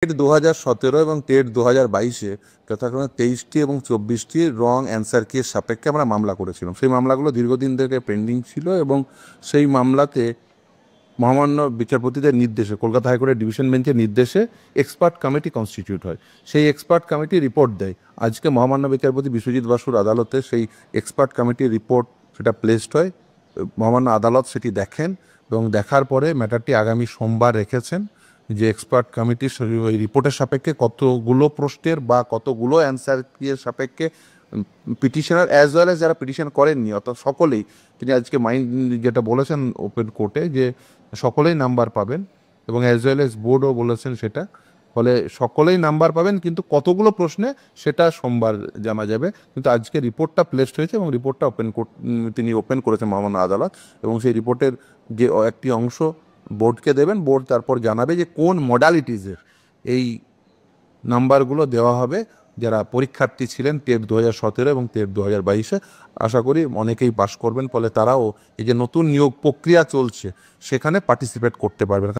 TET 2017 এবং TET 2022-এ যথাক্রমে 23টি এবং 24টি রং অ্যান্সার কির সাপেক্ষে আমরা মামলা করেছিলাম। সেই মামলাগুলো দীর্ঘদিন থেকে পেন্ডিং ছিল এবং সেই মামলাতে মহামান্য বিচারপতিদের নির্দেশে, কলকাতা হাইকোর্টের ডিভিশন বেঞ্চের নির্দেশে এক্সপার্ট কমিটি কনস্টিটিউট হয়। সেই এক্সপার্ট কমিটি রিপোর্ট দেয়। আজকে মহামান্য বিচারপতি বিশ্বজিৎ বাসুর আদালতে সেই এক্সপার্ট কমিটির রিপোর্ট সেটা প্লেসড হয়। মহামান্য আদালত সেটি দেখেন এবং দেখার পরে ম্যাটারটি আগামী সোমবার রেখেছেন যে এক্সপার্ট কমিটির ওই রিপোর্টের সাপেক্ষে কতগুলো প্রশ্নের বা কতগুলো অ্যান্সার কিয়ের সাপেক্ষে পিটিশনার অ্যাজ ওয়েল অ্যাজ যারা পিটিশন করেননি অর্থাৎ সকলেই, তিনি আজকে যেটা বলেছেন ওপেন কোর্টে যে সকলেই নাম্বার পাবেন এবং অ্যাজ ওয়েল অ্যাজ বোর্ডও বলেছেন সেটা। ফলে সকলেই নাম্বার পাবেন, কিন্তু কতগুলো প্রশ্নে সেটা সোমবার জানা যাবে। কিন্তু আজকে রিপোর্টটা প্লেসড হয়েছে এবং রিপোর্টটা তিনি ওপেন করেছেন মহামান্য আদালত, এবং সেই রিপোর্টের যে একটি অংশ বোর্ডকে দেবেন, বোর্ড তারপর জানাবে যে কোন মডালিটিসের এই নাম্বারগুলো দেওয়া হবে যারা পরীক্ষার্থী ছিলেন টেট 2017 এবং টেট 2022-এ। আশা করি অনেকেই পাশ করবেন, ফলে তারাও এই যে নতুন নিয়োগ প্রক্রিয়া চলছে সেখানে পার্টিসিপেট করতে পারবেন।